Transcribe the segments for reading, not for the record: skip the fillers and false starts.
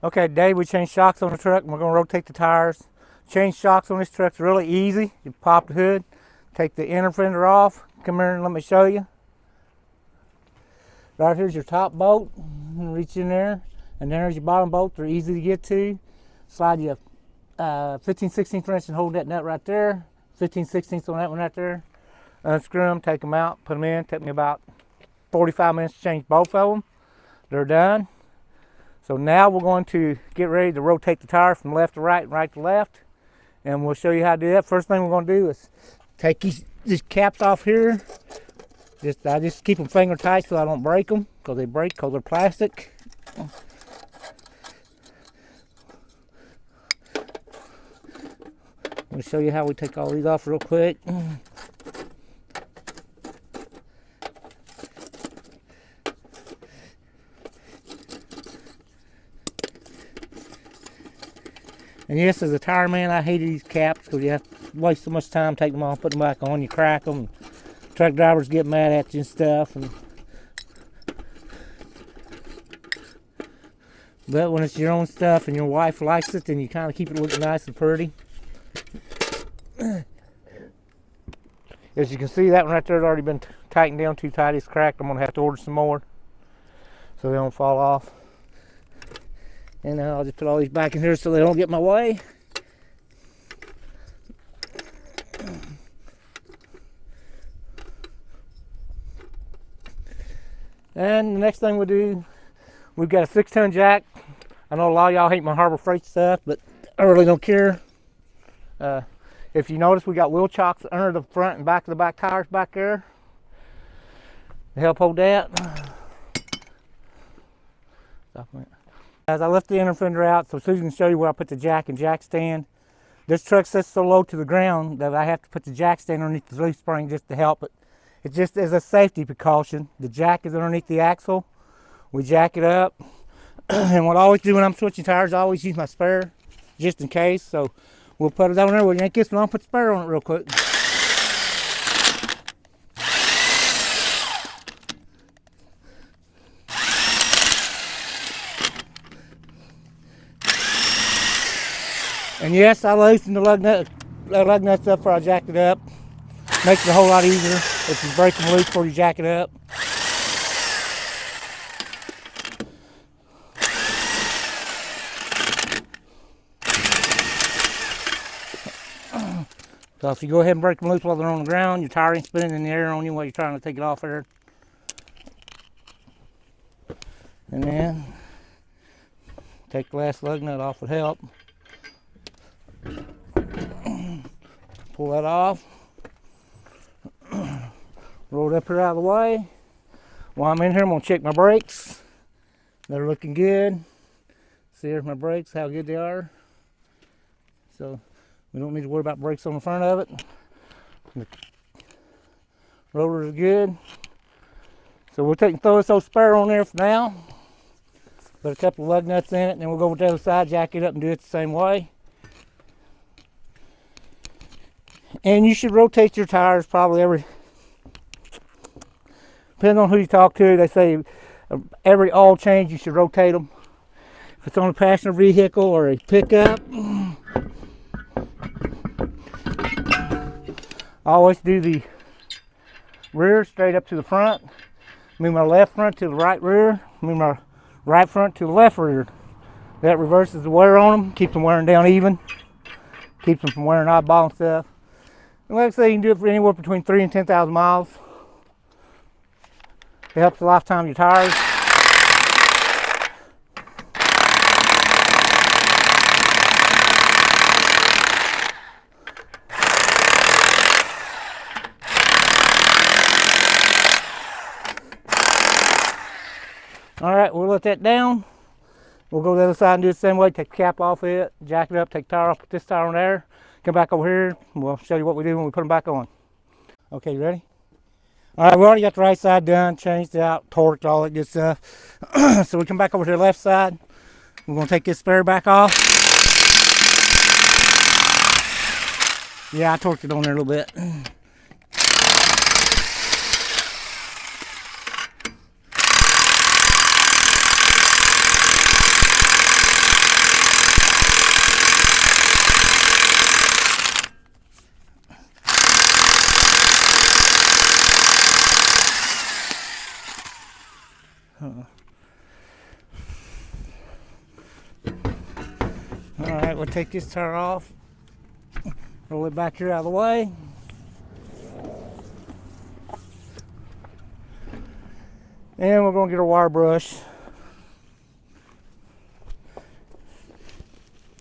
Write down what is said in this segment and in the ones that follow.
Okay, today we changed shocks on the truck and we're going to rotate the tires. Change shocks on this truck's really easy. You pop the hood, take the inner fender off. Come here and let me show you. Right here's your top bolt. Reach in there, and there's your bottom bolt. They're easy to get to. Slide you 15/16 wrench and hold that nut right there. 15/16 on that one right there. Unscrew them, take them out, put them in. Take me about 45 minutes to change both of them. They're done. So now we're going to get ready to rotate the tire from left to right and right to left. And we'll show you how to do that. First thing we're going to do is take these caps off here. I just keep them finger tight so I don't break them, because they break because they're plastic. I'll show you how we take all these off real quick. And yes, as a tire man, I hated these caps because you have to waste so much time taking them off, putting them back on. You crack them. Truck drivers get mad at you and stuff. But when it's your own stuff and your wife likes it, then you kind of keep it looking nice and pretty. As you can see, that one right there has already been tightened down too tight. It's cracked. I'm going to have to order some more so they don't fall off. And I'll just put all these back in here so they don't get in my way. And the next thing we'll do, we've got a 6-ton jack. I know a lot of y'all hate my Harbor Freight stuff, but I really don't care. If you notice, we got wheel chocks under the front and back of the back tires back there to help hold that. As I lift the inner fender out, so Susan can show you where I put the jack and jack stand. This truck sits so low to the ground that I have to put the jack stand underneath the leaf spring just to help it. It just is a safety precaution. The jack is underneath the axle. We jack it up. And what I always do when I'm switching tires, I always use my spare just in case. So we'll put it on there. We'll yank this one on, put the spare on it real quick. And yes, I loosened the lug nuts up before I jacked it up. Makes it a whole lot easier if you break them loose before you jack it up. So if you go ahead and break them loose while they're on the ground, your tire ain't spinning in the air on you while you're trying to take it off there. And then take the last lug nut off would help. Pull that off. Roll it up here out of the way. While I'm in here, I'm going to check my brakes. They're looking good. See, here's my brakes, how good they are. So we don't need to worry about brakes on the front of it. The rotors are good. So we'll take and throw this old spare on there for now. Put a couple of lug nuts in it, and then we'll go over to the other side, jack it up, and do it the same way. And you should rotate your tires probably depending on who you talk to, they say every oil change you should rotate them. If it's on a passenger vehicle or a pickup, I always do the rear straight up to the front. Move my left front to the right rear. Move my right front to the left rear. That reverses the wear on them, keeps them wearing down even, keeps them from wearing oddball and stuff. And like I say, you can do it for anywhere between 3,000 and 10,000 miles. It helps the lifetime of your tires. All right, we'll let that down. We'll go to the other side and do it the same way. Take the cap off it, jack it up, take the tire off, put this tire on there. Come back over here, and we'll show you what we do when we put them back on. Okay, you ready? All right, we already got the right side done, changed it out, torqued, all that good stuff. So we come back over to the left side. We're gonna take this spare back off. Yeah, I torqued it on there a little bit. take this tire off, roll it back here out of the way. And we're going to get our wire brush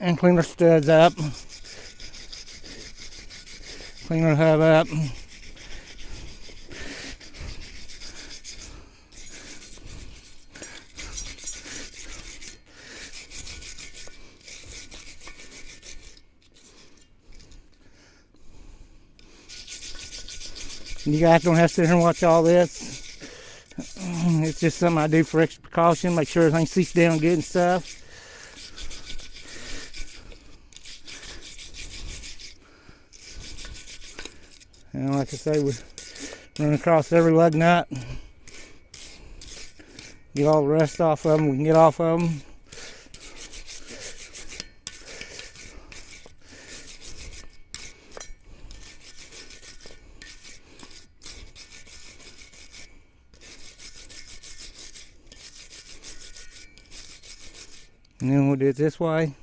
and clean our studs up, clean our hub up. You guys don't have to sit here and watch all this. It's just something I do for extra precaution, make sure everything seats down good and stuff. And like I say, we run across every lug nut, get all the rest off of them we can get off of them. And then we'll do it this way.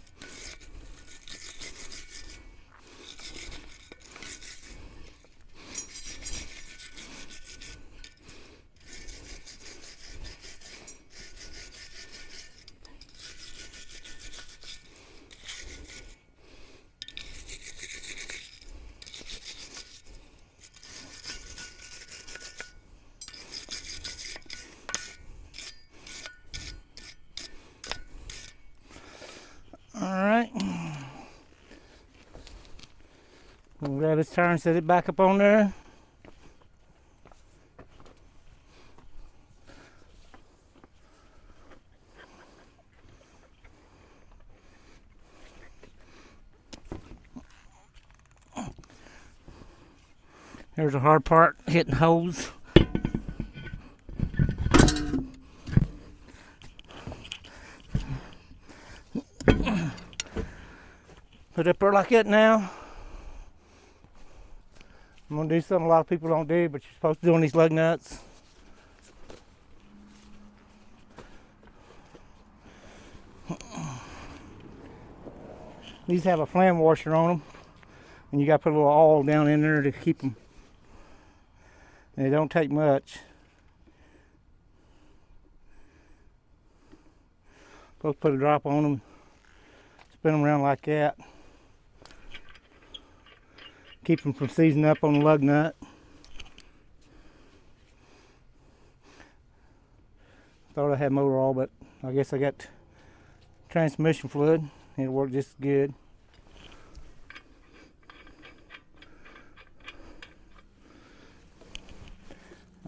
Alright, we'll grab this tire and set it back up on there. There's a hard part, hitting hose. Put it up there like that now. I'm going to do something a lot of people don't do, but you're supposed to do on these lug nuts. These have a flam washer on them, and you got to put a little oil down in there to keep them. And it don't take much. Supposed to put a drop on them, spin them around like that. Keep them from seizing up on the lug nut. Thought I had motor oil, but I guess I got transmission fluid. It'll work just as good.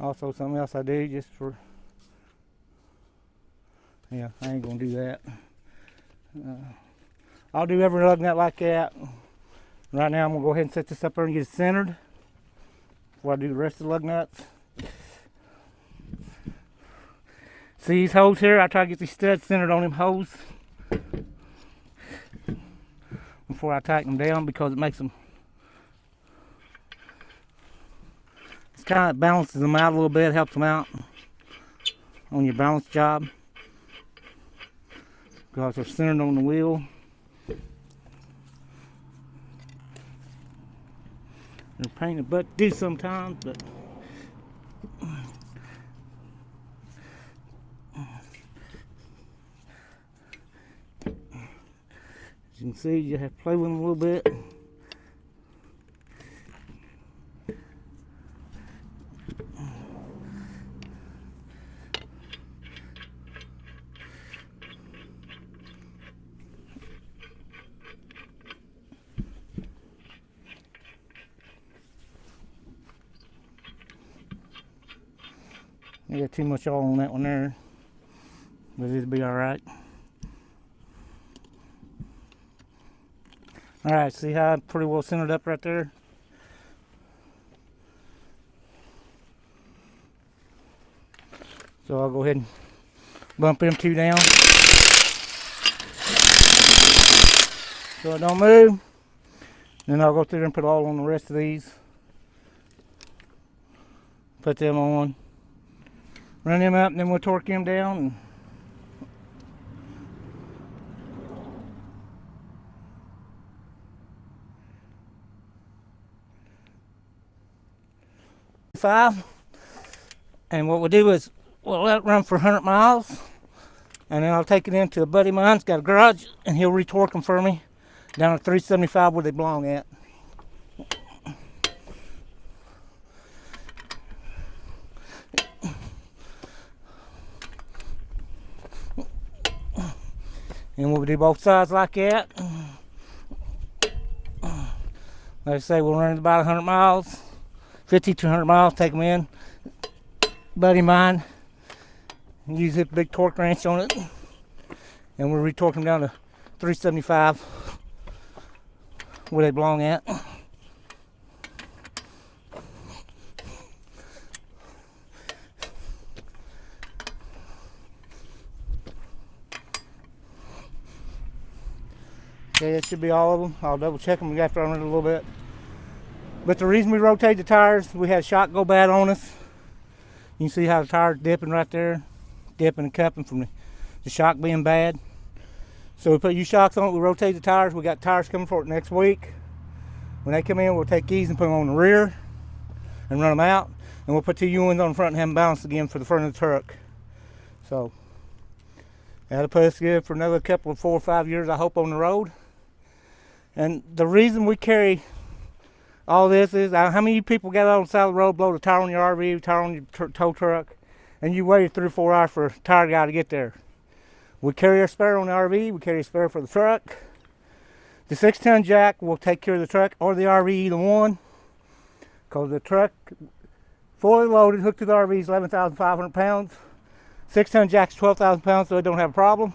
Also, something else I do just for, yeah, I ain't gonna do that. I'll do every lug nut like that. Right now I'm going to go ahead and set this up there and get it centered before I do the rest of the lug nuts. See these holes here? I try to get these studs centered on them holes before I tighten them down, because it makes them, it kind of balances them out a little bit, helps them out on your balance job, because they're centered on the wheel. They're a pain in the butt to do sometimes, but as you can see, you have to play with them a little bit. I got too much oil on that one there, but it'll be alright. Alright, see how I'm pretty well centered up right there? So I'll go ahead and bump them two down so it don't move. Then I'll go through there and put oil on the rest of these. Put them on. Run them up, and then we'll torque them down. And 375. And what we'll do is we'll let it run for 100 miles. And then I'll take it into a buddy of mine's got a garage, and he'll retorque them for me down to 375 where they belong at. And we'll do both sides like that. Like I say, we'll run about 100 miles, 50 to 100 miles, take them in. Buddy of mine, use this big torque wrench on it, and we'll retorque them down to 375 where they belong at. Okay, that should be all of them. I'll double check them after I run it a little bit. But the reason we rotate the tires, we had a shock go bad on us. You can see how the tire's dipping right there, dipping and cupping from the shock being bad. So we put U-shocks on it, we rotate the tires. We got tires coming for it next week. When they come in, we'll take these and put them on the rear and run them out. And we'll put 2 U-ends on the front and have them balanced again for the front of the truck. So that'll put us good for another couple of 4 or 5 years, I hope, on the road. And the reason we carry all this is, how many people got out on the side of the road, blow the tire on your RV, tire on your tow truck, and you waited 3 or 4 hours for a tire guy to get there? We carry our spare on the RV, we carry a spare for the truck. The 6-ton jack will take care of the truck or the RV, either one. Because the truck, fully loaded, hooked to the RV, is 11,500 pounds. 6-ton jack's 12,000 pounds, so it don't have a problem.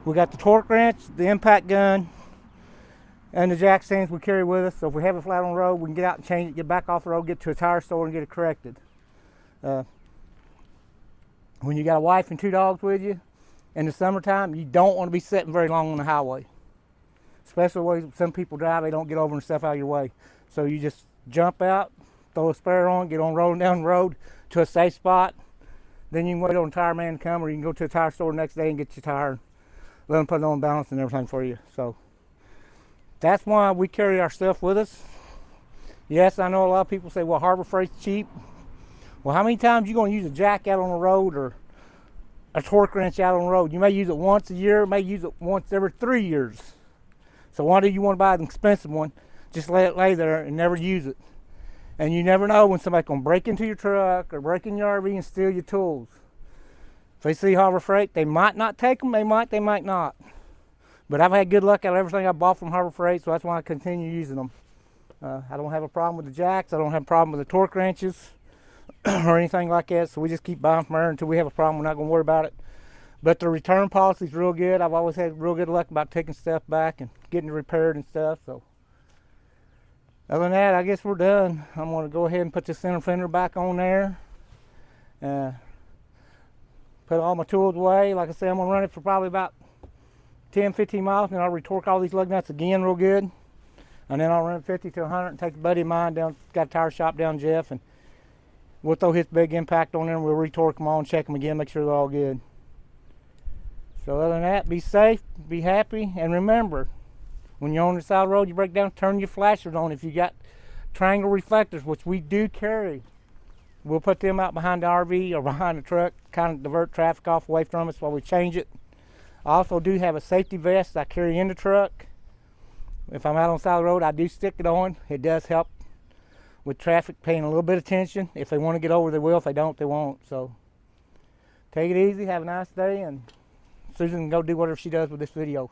We got the torque wrench, the impact gun, and the jack stands we carry with us. So if we have it flat on the road, we can get out and change it, get back off the road, get to a tire store and get it corrected. When you got a wife and 2 dogs with you in the summertime, you don't want to be sitting very long on the highway. Especially the way some people drive, they don't get over and stuff out of your way. So you just jump out, throw a spare on, get on rolling down the road to a safe spot. Then you can wait on a tire man to come, or you can go to a tire store the next day and get your tire, let them put it on balance and everything for you. So that's why we carry our stuff with us. Yes, I know a lot of people say, well, Harbor Freight's cheap. Well, how many times are you going to use a jack out on the road or a torque wrench out on the road? You may use it once a year, may use it once every 3 years. So why do you want to buy an expensive one? Just let it lay there and never use it. And you never know when somebody's going to break into your truck or break in your RV and steal your tools. If they see Harbor Freight, they might not take them, they might not. But I've had good luck out of everything I bought from Harbor Freight, so that's why I continue using them. I don't have a problem with the jacks, I don't have a problem with the torque wrenches or anything like that, so we just keep buying from there until we have a problem. We're not going to worry about it. But the return policy is real good. I've always had real good luck about taking stuff back and getting it repaired and stuff. So other than that, I guess we're done. I'm going to go ahead and put the center fender back on there. Put all my tools away. Like I said, I'm going to run it for probably about 10-15 miles, and I'll retorque all these lug nuts again real good. And then I'll run 50 to 100 and take a buddy of mine down, got a tire shop down Jeff, and we'll throw his big impact on there and we'll retorque them all and check them again, make sure they're all good. So other than that, be safe, be happy, and remember, when you're on the side of the road, you break down, turn your flashers on. If you got triangle reflectors, which we do carry, we'll put them out behind the RV or behind the truck, kind of divert traffic off away from us while we change it. I also do have a safety vest I carry in the truck. If I'm out on the side of the road, I do stick it on. It does help with traffic paying a little bit of attention. If they want to get over, they will. If they don't, they won't. So take it easy, have a nice day, and Susan can go do whatever she does with this video.